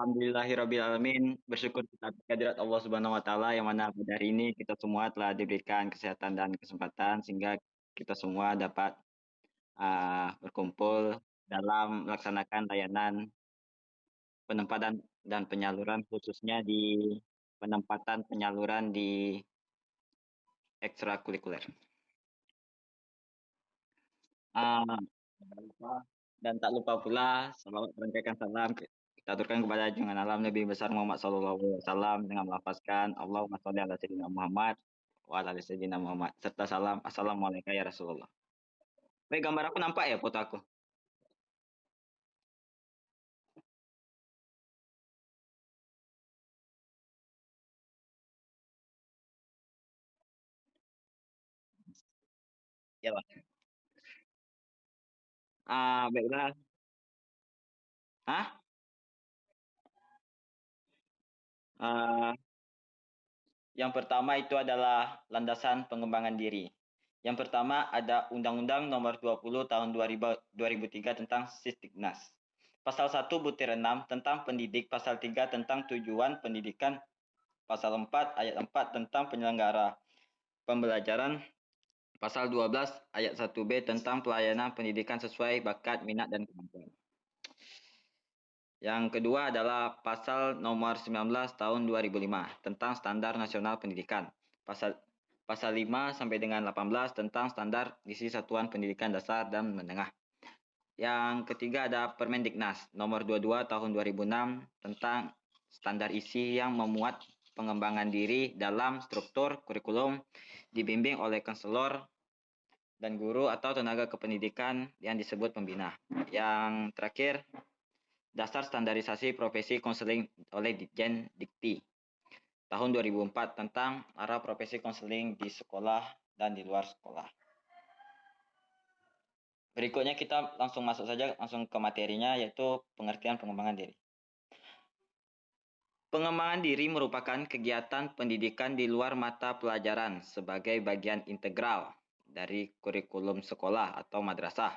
Alhamdulillahirrabbilalamin. Bersyukur kita atas kehadirat Allah Subhanahu wa Ta'ala yang mana pada hari ini kita semua telah diberikan kesehatan dan kesempatan sehingga kita semua dapat berkumpul dalam melaksanakan layanan penempatan dan penyaluran khususnya di penempatan penyaluran di ekstrakurikuler. Ah, Jangan lupa dan tak lupa pula salawat merangkaikan salam kita aturkan kepada junjungan alam Nabi besar Muhammad Sallallahu Alaihi Wasallam dengan melafazkan Allahumma sholli ala sayyidina Muhammad wa ala ali sayyidina Muhammad serta salam assalamualaikum ya Rasulullah. Baik, gambar aku nampak ya foto aku? Ya Pak. Baiklah. Hah? Ah, yang pertama itu adalah landasan pengembangan diri. Yang pertama ada Undang-Undang Nomor 20 Tahun 2003 tentang Sisdiknas. Pasal 1 butir 6 tentang pendidik, pasal 3 tentang tujuan pendidikan, pasal 4 ayat 4 tentang penyelenggara pembelajaran, pasal 12 ayat 1B tentang pelayanan pendidikan sesuai bakat, minat, dan kemampuan. Yang kedua adalah pasal nomor 19 tahun 2005 tentang standar nasional pendidikan. Pasal 5 sampai dengan 18 tentang standar isi satuan pendidikan dasar dan menengah. Yang ketiga ada Permendiknas nomor 22 tahun 2006 tentang standar isi yang memuat pengembangan diri dalam struktur kurikulum dibimbing oleh konselor dan guru atau tenaga kependidikan yang disebut pembina. Yang terakhir Dasar Standarisasi Profesi Konseling oleh Ditjen Dikti tahun 2004 tentang arah profesi konseling di sekolah dan di luar sekolah. Berikutnya kita langsung masuk saja langsung ke materinya yaitu pengertian pengembangan diri. Pengembangan diri merupakan kegiatan pendidikan di luar mata pelajaran sebagai bagian integral dari kurikulum sekolah atau madrasah.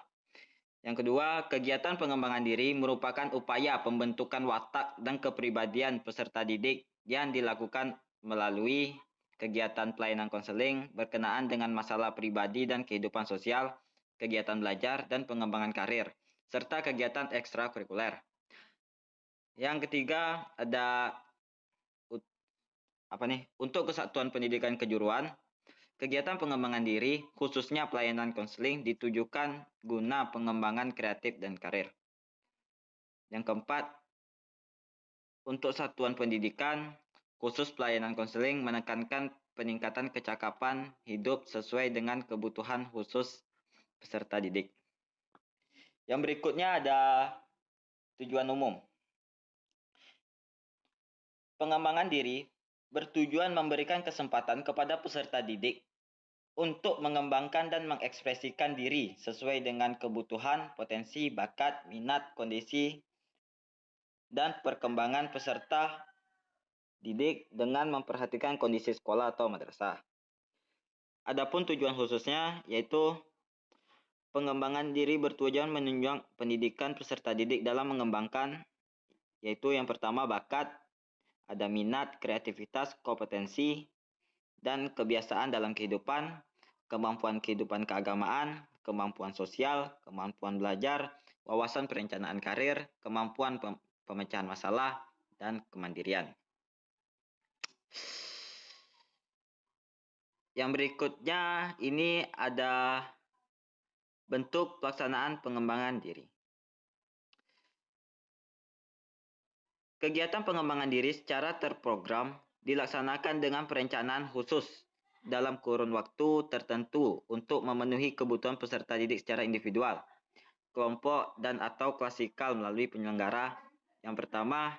Yang kedua, kegiatan pengembangan diri merupakan upaya pembentukan watak dan kepribadian peserta didik yang dilakukan melalui kegiatan pelayanan konseling berkenaan dengan masalah pribadi dan kehidupan sosial, kegiatan belajar dan pengembangan karir, serta kegiatan ekstrakurikuler. Yang ketiga ada untuk kesatuan pendidikan kejuruan. Kegiatan pengembangan diri, khususnya pelayanan konseling, ditujukan guna pengembangan kreatif dan karir. Yang keempat, untuk satuan pendidikan, khusus pelayanan konseling menekankan peningkatan kecakapan hidup sesuai dengan kebutuhan khusus peserta didik. Yang berikutnya ada tujuan umum. Pengembangan diri bertujuan memberikan kesempatan kepada peserta didik untuk mengembangkan dan mengekspresikan diri sesuai dengan kebutuhan, potensi, bakat, minat, kondisi, dan perkembangan peserta didik dengan memperhatikan kondisi sekolah atau madrasah. Adapun tujuan khususnya yaitu pengembangan diri bertujuan menunjang pendidikan peserta didik dalam mengembangkan yaitu yang pertama bakat, ada minat, kreativitas, kompetensi, dan kebiasaan dalam kehidupan, kemampuan kehidupan keagamaan, kemampuan sosial, kemampuan belajar, wawasan perencanaan karir, kemampuan pemecahan masalah, dan kemandirian. Yang berikutnya ini ada bentuk pelaksanaan pengembangan diri. Kegiatan pengembangan diri secara terprogram dilaksanakan dengan perencanaan khusus dalam kurun waktu tertentu untuk memenuhi kebutuhan peserta didik secara individual, kelompok, dan atau klasikal melalui penyelenggara. Yang pertama,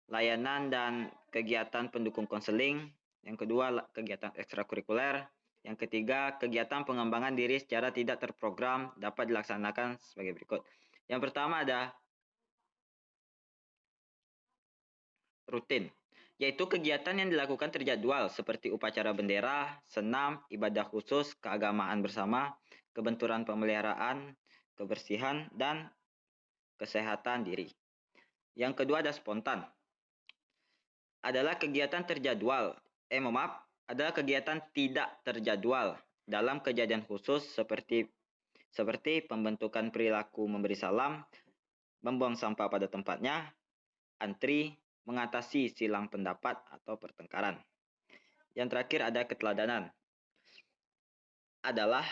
layanan dan kegiatan pendukung konseling. Yang kedua, kegiatan ekstrakurikuler. Yang ketiga, kegiatan pengembangan diri secara tidak terprogram dapat dilaksanakan sebagai berikut. Yang pertama ada rutin, yaitu kegiatan yang dilakukan terjadwal seperti upacara bendera, senam, ibadah khusus, keagamaan bersama, kebenturan pemeliharaan, kebersihan, dan kesehatan diri. Yang kedua ada spontan. Adalah kegiatan terjadwal. Adalah kegiatan tidak terjadwal dalam kejadian khusus seperti pembentukan perilaku memberi salam, membuang sampah pada tempatnya, antri, mengatasi silang pendapat atau pertengkaran. Yang terakhir ada keteladanan. Adalah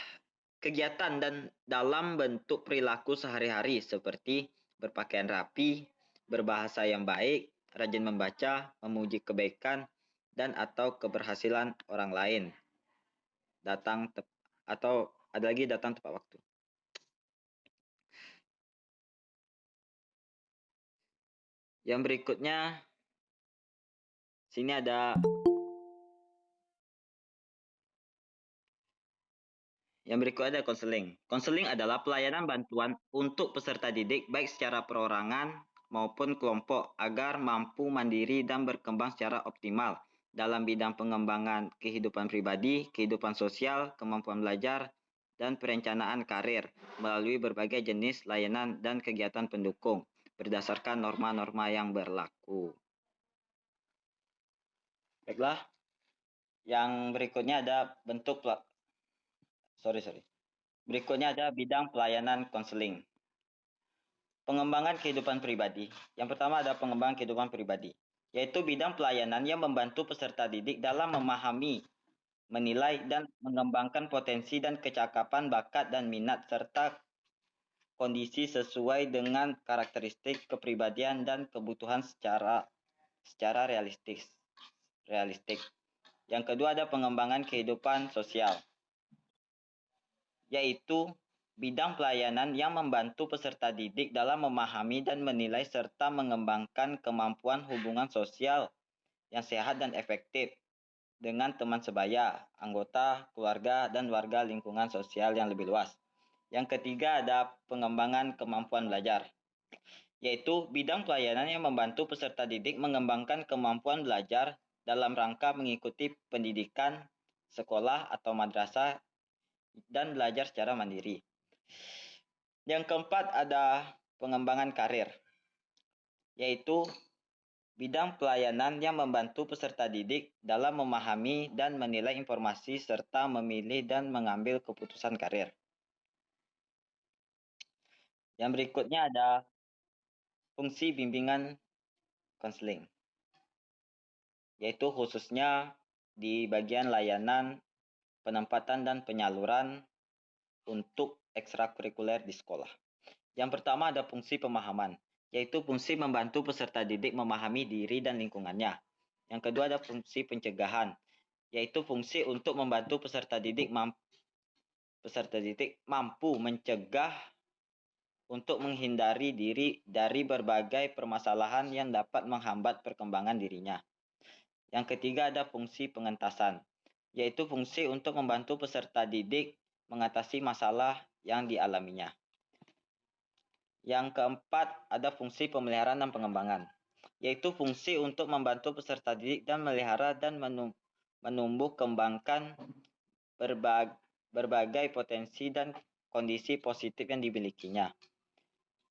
kegiatan dan dalam bentuk perilaku sehari-hari seperti berpakaian rapi, berbahasa yang baik, rajin membaca, memuji kebaikan, dan atau keberhasilan orang lain. Atau ada lagi datang tepat waktu. Yang berikutnya, sini ada konseling. Konseling adalah pelayanan bantuan untuk peserta didik baik secara perorangan maupun kelompok agar mampu mandiri dan berkembang secara optimal dalam bidang pengembangan kehidupan pribadi, kehidupan sosial, kemampuan belajar, dan perencanaan karir melalui berbagai jenis layanan dan kegiatan pendukung berdasarkan norma-norma yang berlaku. Baiklah, yang berikutnya ada Berikutnya ada bidang pelayanan konseling. Pengembangan kehidupan pribadi. Yang pertama ada pengembangan kehidupan pribadi, yaitu bidang pelayanan yang membantu peserta didik dalam memahami, menilai, dan mengembangkan potensi dan kecakapan, bakat, dan minat, serta kondisi sesuai dengan karakteristik kepribadian dan kebutuhan secara realistik. Yang kedua ada pengembangan kehidupan sosial, yaitu bidang pelayanan yang membantu peserta didik dalam memahami dan menilai serta mengembangkan kemampuan hubungan sosial yang sehat dan efektif dengan teman sebaya, anggota, keluarga, dan warga lingkungan sosial yang lebih luas. Yang ketiga ada pengembangan kemampuan belajar, yaitu bidang pelayanan yang membantu peserta didik mengembangkan kemampuan belajar dalam rangka mengikuti pendidikan, sekolah, atau madrasah dan belajar secara mandiri. Yang keempat ada pengembangan karir, yaitu bidang pelayanan yang membantu peserta didik dalam memahami dan menilai informasi serta memilih dan mengambil keputusan karir. Yang berikutnya ada fungsi bimbingan konseling, yaitu khususnya di bagian layanan, penempatan, dan penyaluran untuk ekstrakurikuler di sekolah. Yang pertama ada fungsi pemahaman, yaitu fungsi membantu peserta didik memahami diri dan lingkungannya. Yang kedua ada fungsi pencegahan, yaitu fungsi untuk membantu peserta didik mampu mencegah untuk menghindari diri dari berbagai permasalahan yang dapat menghambat perkembangan dirinya. Yang ketiga ada fungsi pengentasan, yaitu fungsi untuk membantu peserta didik mengatasi masalah yang dialaminya. Yang keempat ada fungsi pemeliharaan dan pengembangan, yaitu fungsi untuk membantu peserta didik dan melihara dan menumbuh kembangkan berbagai potensi dan kondisi positif yang dimilikinya.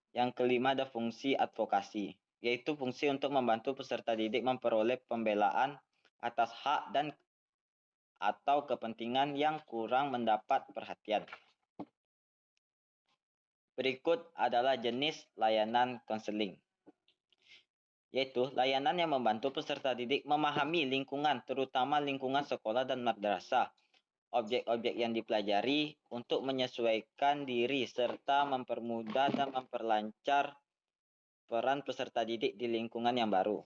Yang kelima ada fungsi advokasi, yaitu fungsi untuk membantu peserta didik memperoleh pembelaan atas hak dan atau kepentingan yang kurang mendapat perhatian. Berikut adalah jenis layanan konseling, yaitu layanan yang membantu peserta didik memahami lingkungan, terutama lingkungan sekolah dan madrasah, objek-objek yang dipelajari untuk menyesuaikan diri serta mempermudah dan memperlancar peran peserta didik di lingkungan yang baru.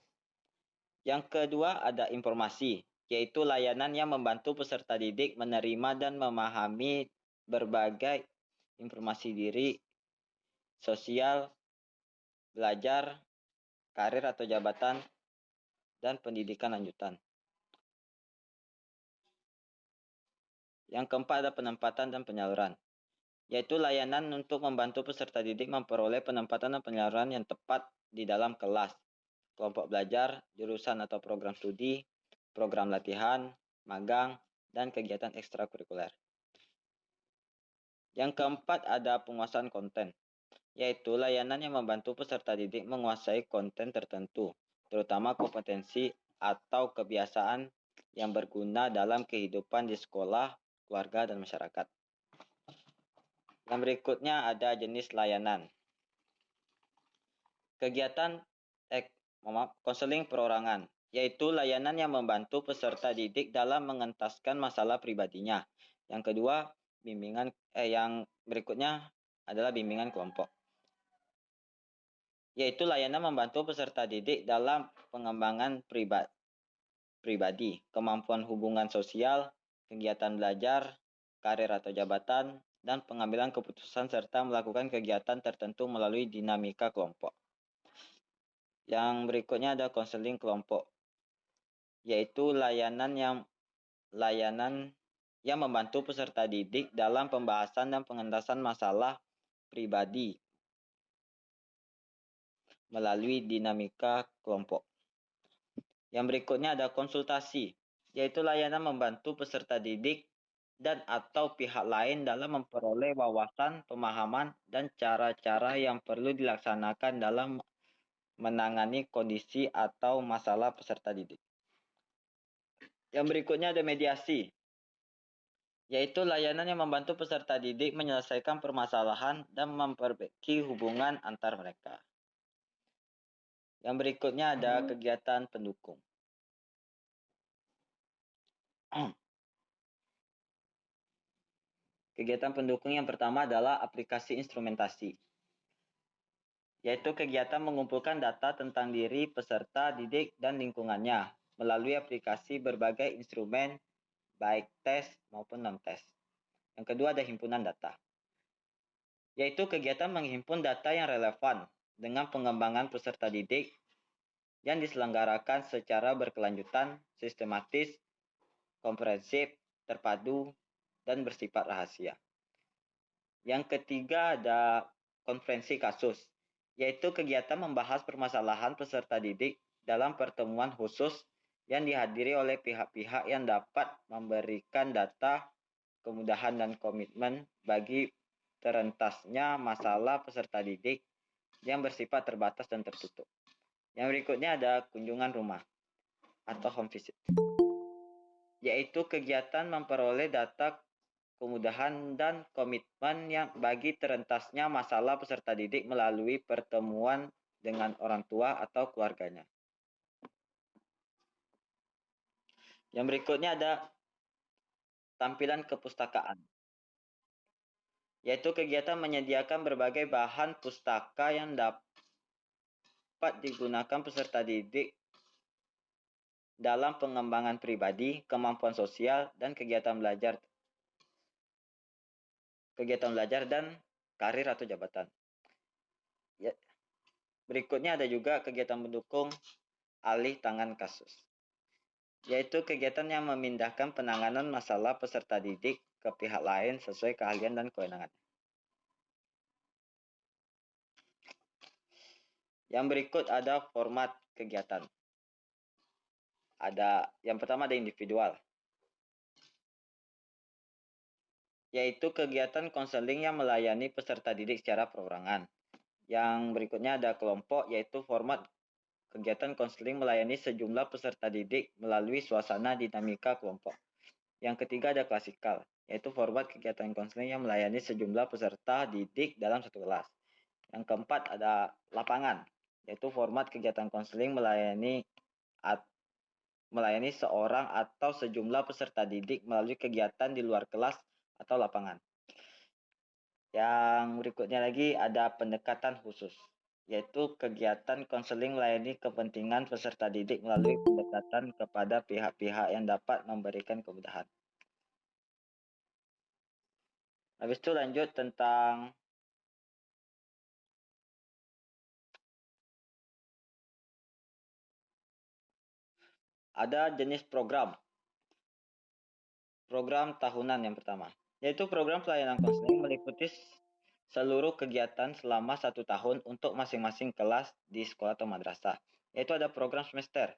Yang kedua ada informasi, yaitu layanan yang membantu peserta didik menerima dan memahami berbagai informasi diri, sosial, belajar, karir atau jabatan, dan pendidikan lanjutan. Yang keempat ada penempatan dan penyaluran, yaitu layanan untuk membantu peserta didik memperoleh penempatan dan penyaluran yang tepat di dalam kelas, kelompok belajar, jurusan atau program studi, program latihan, magang, dan kegiatan ekstrakurikuler. Yang keempat ada penguasaan konten, yaitu layanan yang membantu peserta didik menguasai konten tertentu, terutama kompetensi atau kebiasaan yang berguna dalam kehidupan di sekolah, keluarga, dan masyarakat. Yang berikutnya ada jenis layanan. Kegiatan konseling perorangan, yaitu layanan yang membantu peserta didik dalam mengentaskan masalah pribadinya. Yang kedua, yang berikutnya adalah bimbingan kelompok, yaitu layanan membantu peserta didik dalam pengembangan pribadi, kemampuan hubungan sosial, kegiatan belajar, karir atau jabatan, dan pengambilan keputusan serta melakukan kegiatan tertentu melalui dinamika kelompok. Yang berikutnya ada konseling kelompok, yaitu layanan yang membantu peserta didik dalam pembahasan dan pengentasan masalah pribadi melalui dinamika kelompok. Yang berikutnya ada konsultasi, yaitu layanan membantu peserta didik dan atau pihak lain dalam memperoleh wawasan, pemahaman, dan cara-cara yang perlu dilaksanakan dalam menangani kondisi atau masalah peserta didik. Yang berikutnya ada mediasi, yaitu layanan yang membantu peserta didik menyelesaikan permasalahan dan memperbaiki hubungan antar mereka. Yang berikutnya ada kegiatan pendukung. Kegiatan pendukung yang pertama adalah aplikasi instrumentasi, yaitu kegiatan mengumpulkan data tentang diri peserta didik dan lingkungannya melalui aplikasi berbagai instrumen, baik tes maupun non-tes. Yang kedua ada himpunan data, yaitu kegiatan menghimpun data yang relevan dengan pengembangan peserta didik yang diselenggarakan secara berkelanjutan, sistematis, komprehensif, terpadu, dan bersifat rahasia. Yang ketiga ada konferensi kasus, yaitu kegiatan membahas permasalahan peserta didik dalam pertemuan khusus yang dihadiri oleh pihak-pihak yang dapat memberikan data, kemudahan, dan komitmen bagi terentasnya masalah peserta didik yang bersifat terbatas dan tertutup. Yang berikutnya ada kunjungan rumah atau home visit, yaitu kegiatan memperoleh data, kemudahan, dan komitmen yang bagi terentasnya masalah peserta didik melalui pertemuan dengan orang tua atau keluarganya. Yang berikutnya ada tampilan kepustakaan, yaitu kegiatan menyediakan berbagai bahan pustaka yang dapat digunakan peserta didik dalam pengembangan pribadi, kemampuan sosial, dan kegiatan belajar dan karir atau jabatan. Ya. Berikutnya ada juga kegiatan mendukung alih tangan kasus, yaitu kegiatan yang memindahkan penanganan masalah peserta didik ke pihak lain sesuai keahlian dan kewenangan. Yang berikut ada format kegiatan. Yang pertama ada individual, yaitu kegiatan konseling yang melayani peserta didik secara perorangan. Yang berikutnya ada kelompok, yaitu format kegiatan konseling melayani sejumlah peserta didik melalui suasana dinamika kelompok. Yang ketiga ada klasikal, yaitu format kegiatan konseling yang melayani sejumlah peserta didik dalam satu kelas. Yang keempat ada lapangan, yaitu format kegiatan konseling melayani seorang atau sejumlah peserta didik melalui kegiatan di luar kelas atau lapangan. Yang berikutnya lagi ada pendekatan khusus, yaitu kegiatan konseling melayani kepentingan peserta didik melalui pendekatan kepada pihak-pihak yang dapat memberikan kemudahan. Habis itu lanjut tentang ada jenis program. Program tahunan yang pertama, yaitu program pelayanan konseling meliputi seluruh kegiatan selama 1 tahun untuk masing-masing kelas di sekolah atau madrasah. Yaitu ada program semester.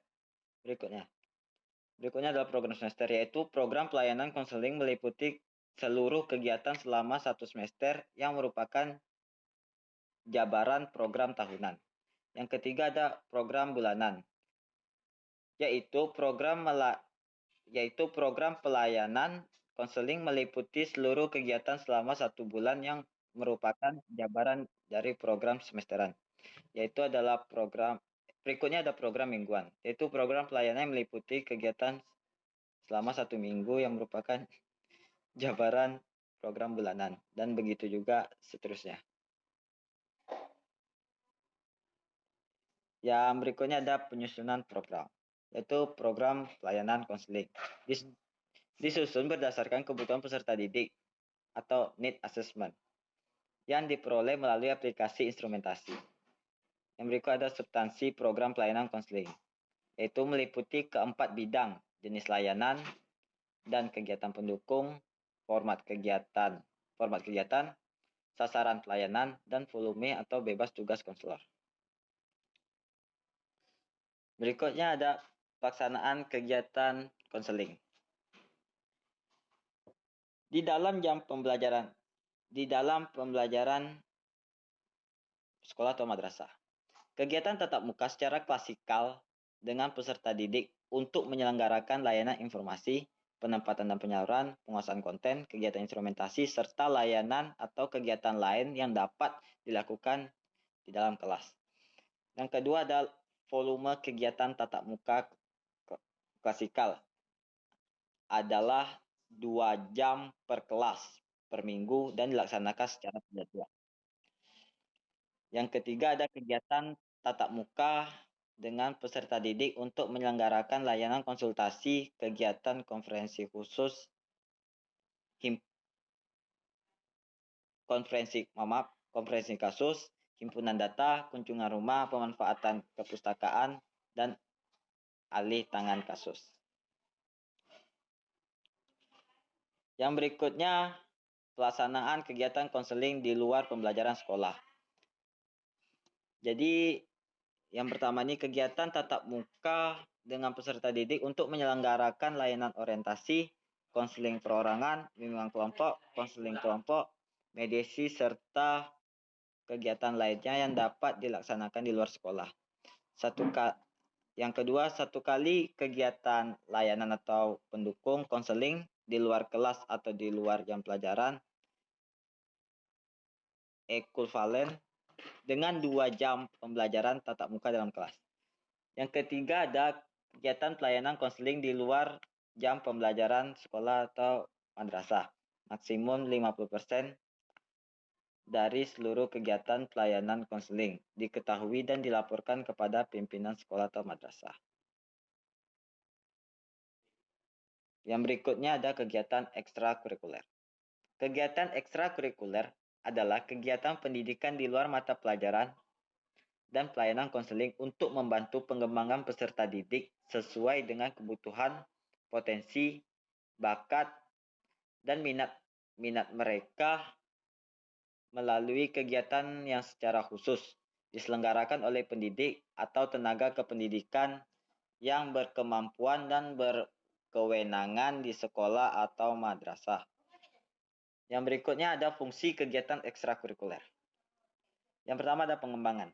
Berikutnya adalah program semester, yaitu program pelayanan konseling meliputi seluruh kegiatan selama 1 semester yang merupakan jabaran program tahunan. Yang ketiga ada program bulanan, yaitu program pelayanan konseling meliputi seluruh kegiatan selama 1 bulan yang merupakan jabaran dari program semesteran. Yaitu adalah berikutnya ada program mingguan, yaitu program pelayanan yang meliputi kegiatan selama 1 minggu yang merupakan jabaran program bulanan, dan begitu juga seterusnya. Yang berikutnya ada penyusunan program, yaitu program pelayanan konseling. Disusun berdasarkan kebutuhan peserta didik atau need assessment yang diperoleh melalui aplikasi instrumentasi. Yang berikut ada substansi program pelayanan konseling, yaitu meliputi keempat bidang, jenis layanan dan kegiatan pendukung, format kegiatan, sasaran pelayanan, dan volume atau bebas tugas konselor. Berikutnya ada pelaksanaan kegiatan konseling. Di dalam pembelajaran sekolah atau madrasah, kegiatan tatap muka secara klasikal dengan peserta didik untuk menyelenggarakan layanan informasi, penempatan dan penyaluran, penguasaan konten, kegiatan instrumentasi, serta layanan atau kegiatan lain yang dapat dilakukan di dalam kelas. Yang kedua adalah volume kegiatan tatap muka klasikal adalah 2 jam per kelas per minggu dan dilaksanakan secara terjadwal. Yang ketiga ada kegiatan tatap muka dengan peserta didik untuk menyelenggarakan layanan konsultasi, kegiatan konferensi khusus, konferensi kasus, himpunan data, kunjungan rumah, pemanfaatan kepustakaan, dan alih tangan kasus. Yang berikutnya, pelaksanaan kegiatan konseling di luar pembelajaran sekolah. Jadi, yang pertama ini kegiatan tatap muka dengan peserta didik untuk menyelenggarakan layanan orientasi, konseling perorangan, bimbingan kelompok, konseling kelompok, mediasi, serta kegiatan lainnya yang dapat dilaksanakan di luar sekolah. Yang kedua, 1 kali kegiatan layanan atau pendukung konseling di luar kelas atau di luar jam pelajaran ekuivalen dengan 2 jam pembelajaran tatap muka dalam kelas. Yang ketiga ada kegiatan pelayanan konseling di luar jam pembelajaran sekolah atau madrasah. Maksimum 50% dari seluruh kegiatan pelayanan konseling diketahui dan dilaporkan kepada pimpinan sekolah atau madrasah. Yang berikutnya ada kegiatan ekstrakurikuler. Kegiatan ekstrakurikuler adalah kegiatan pendidikan di luar mata pelajaran dan pelayanan konseling untuk membantu pengembangan peserta didik sesuai dengan kebutuhan, potensi, bakat, dan minat mereka melalui kegiatan yang secara khusus diselenggarakan oleh pendidik atau tenaga kependidikan yang berkemampuan dan berkewenangan di sekolah atau madrasah. Yang berikutnya ada fungsi kegiatan ekstrakurikuler. Yang pertama ada pengembangan,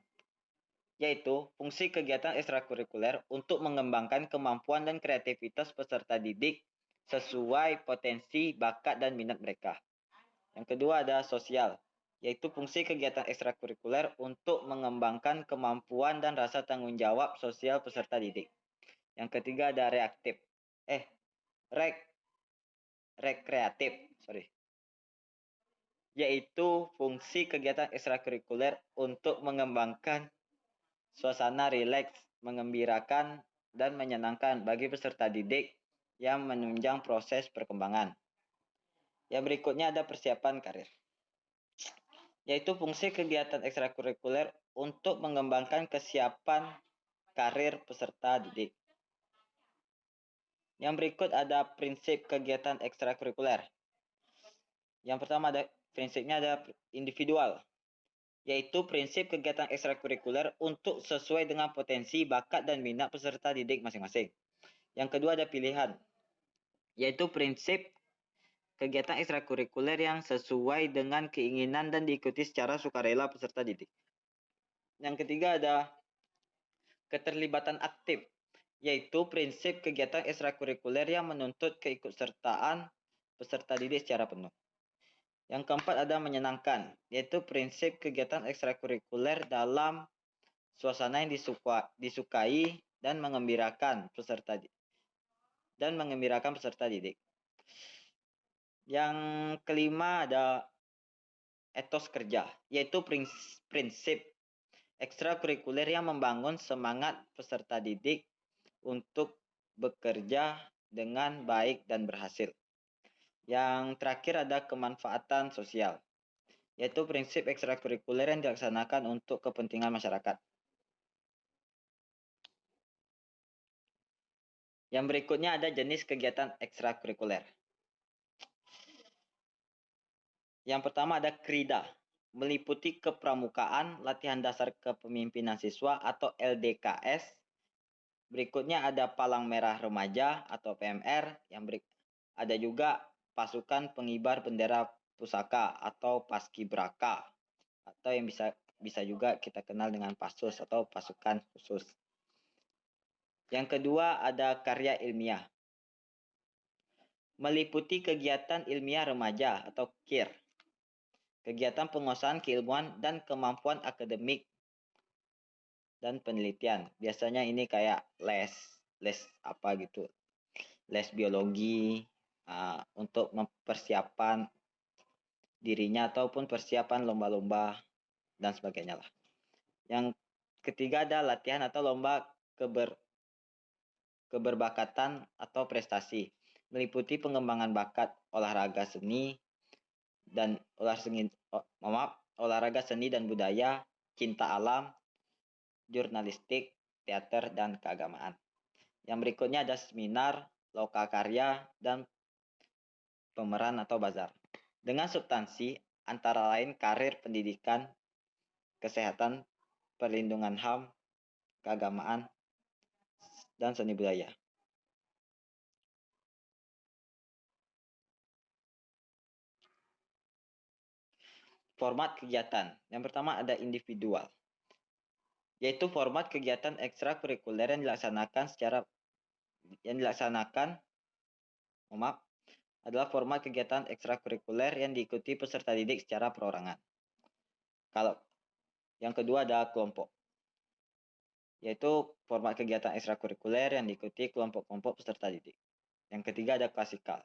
yaitu fungsi kegiatan ekstrakurikuler untuk mengembangkan kemampuan dan kreativitas peserta didik sesuai potensi, bakat, dan minat mereka. Yang kedua ada sosial, yaitu fungsi kegiatan ekstrakurikuler untuk mengembangkan kemampuan dan rasa tanggung jawab sosial peserta didik. Yang ketiga ada rekreatif, yaitu fungsi kegiatan ekstrakurikuler untuk mengembangkan suasana rileks, mengembirakan, dan menyenangkan bagi peserta didik yang menunjang proses perkembangan. Yang berikutnya ada persiapan karir, yaitu fungsi kegiatan ekstrakurikuler untuk mengembangkan kesiapan karir peserta didik. Yang berikut ada prinsip kegiatan ekstrakurikuler. Yang pertama ada prinsipnya ada individual, yaitu prinsip kegiatan ekstrakurikuler untuk sesuai dengan potensi, bakat, dan minat peserta didik masing-masing. Yang kedua ada pilihan, yaitu prinsip kegiatan ekstrakurikuler yang sesuai dengan keinginan dan diikuti secara sukarela peserta didik. Yang ketiga ada keterlibatan aktif, yaitu prinsip kegiatan ekstrakurikuler yang menuntut keikutsertaan peserta didik secara penuh. Yang keempat ada menyenangkan, yaitu prinsip kegiatan ekstrakurikuler dalam suasana yang disukai dan mengembirakan peserta didik. Yang kelima ada etos kerja, yaitu prinsip ekstrakurikuler yang membangun semangat peserta didik untuk bekerja dengan baik dan berhasil. Yang terakhir ada kemanfaatan sosial, yaitu prinsip ekstrakurikuler yang dilaksanakan untuk kepentingan masyarakat. Yang berikutnya ada jenis kegiatan ekstrakurikuler. Yang pertama ada KRIDA, meliputi kepramukaan, latihan dasar kepemimpinan siswa atau LDKS. Berikutnya ada Palang Merah Remaja atau PMR. Ada juga pasukan pengibar bendera pusaka atau Paskibraka, atau yang bisa juga kita kenal dengan Pasus atau pasukan khusus. Yang kedua ada karya ilmiah, meliputi kegiatan ilmiah remaja atau KIR, kegiatan penguasaan keilmuan dan kemampuan akademik dan penelitian. Biasanya ini kayak les apa gitu, les biologi untuk mempersiapkan dirinya ataupun persiapan lomba-lomba dan sebagainya lah. Yang ketiga ada latihan atau lomba keberbakatan atau prestasi, meliputi pengembangan bakat olahraga seni dan budaya, cinta alam, jurnalistik, teater, dan keagamaan. Yang berikutnya ada seminar, lokakarya, dan pemeran atau bazar. Dengan substansi antara lain karir pendidikan, kesehatan, perlindungan HAM, keagamaan, dan seni budaya. Format kegiatan. Yang pertama ada individual, yaitu format kegiatan ekstrakurikuler yang dilaksanakan adalah format kegiatan ekstrakurikuler yang diikuti peserta didik secara perorangan. Kalau yang kedua ada kelompok, yaitu format kegiatan ekstrakurikuler yang diikuti kelompok-kelompok peserta didik. Yang ketiga ada klasikal,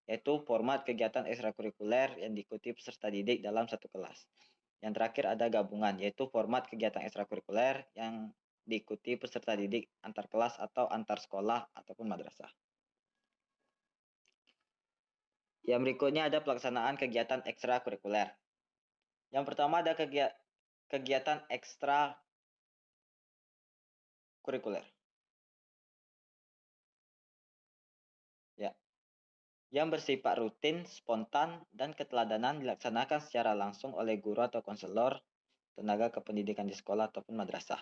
yaitu format kegiatan ekstrakurikuler yang diikuti peserta didik dalam satu kelas. Yang terakhir ada gabungan, yaitu format kegiatan ekstrakurikuler yang diikuti peserta didik antar kelas atau antar sekolah ataupun madrasah. Yang berikutnya ada pelaksanaan kegiatan ekstrakurikuler. Yang pertama ada kegiatan ekstrakurikuler. Ya. Yang bersifat rutin, spontan, dan keteladanan dilaksanakan secara langsung oleh guru atau konselor, tenaga kependidikan di sekolah ataupun madrasah.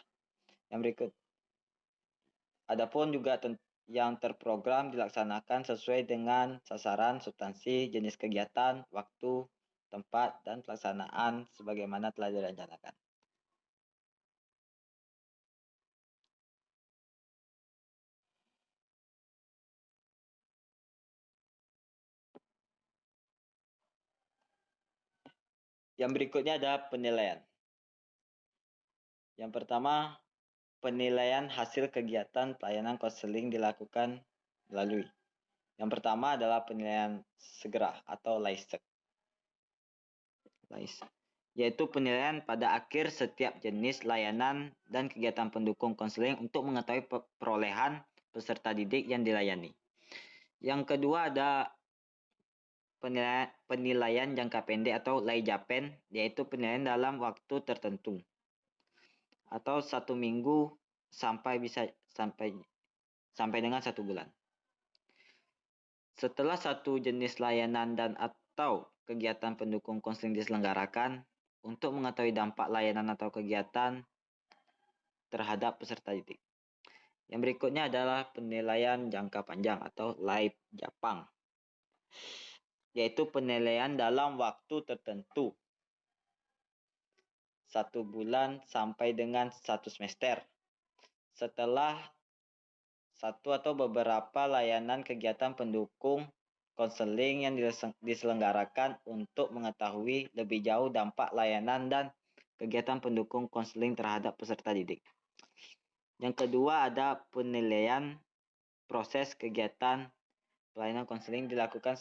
Yang berikut, adapun juga yang terprogram dilaksanakan sesuai dengan sasaran, substansi, jenis kegiatan, waktu, tempat, dan pelaksanaan sebagaimana telah direncanakan. Yang berikutnya ada penilaian. Yang pertama, penilaian hasil kegiatan pelayanan konseling dilakukan melalui. Yang pertama adalah penilaian segera atau LAISEK, yaitu penilaian pada akhir setiap jenis layanan dan kegiatan pendukung konseling untuk mengetahui perolehan peserta didik yang dilayani. Yang kedua ada penilaian jangka pendek atau LAIJAPEN, yaitu penilaian dalam waktu tertentu atau 1 minggu sampai dengan 1 bulan. Setelah satu jenis layanan dan atau kegiatan pendukung konseling diselenggarakan, untuk mengetahui dampak layanan atau kegiatan terhadap peserta didik. Yang berikutnya adalah penilaian jangka panjang atau LAIJAPANG. yaitu penilaian dalam waktu tertentu, 1 bulan sampai dengan 1 semester. Setelah satu atau beberapa layanan kegiatan pendukung konseling yang diselenggarakan untuk mengetahui lebih jauh dampak layanan dan kegiatan pendukung konseling terhadap peserta didik. Yang kedua ada penilaian proses kegiatan pelayanan konseling dilakukan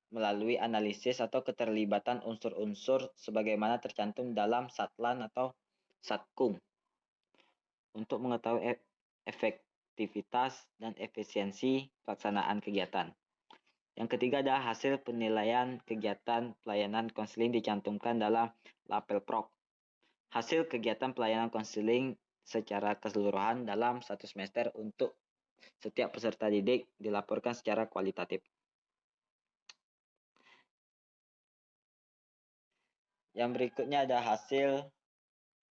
melalui analisis atau keterlibatan unsur-unsur sebagaimana tercantum dalam Satlan atau Satkum untuk mengetahui efektivitas dan efisiensi pelaksanaan kegiatan. Yang ketiga adalah hasil penilaian kegiatan pelayanan konseling dicantumkan dalam Lapelprok. Hasil kegiatan pelayanan konseling secara keseluruhan dalam 1 semester untuk setiap peserta didik dilaporkan secara kualitatif. Yang berikutnya ada hasil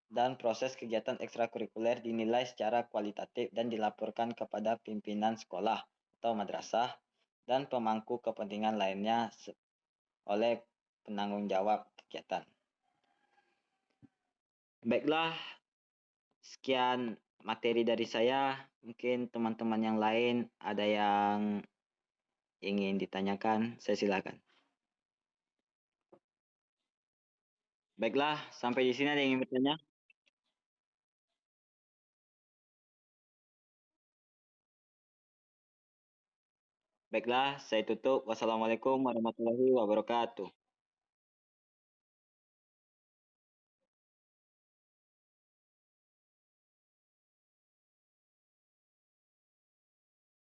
dan proses kegiatan ekstrakurikuler dinilai secara kualitatif dan dilaporkan kepada pimpinan sekolah atau madrasah dan pemangku kepentingan lainnya oleh penanggung jawab kegiatan. Baiklah, sekian materi dari saya. Mungkin teman-teman yang lain ada yang ingin ditanyakan, saya silakan. Baiklah, sampai di sini ada yang ingin bertanya? Baiklah, saya tutup. Wassalamualaikum warahmatullahi wabarakatuh.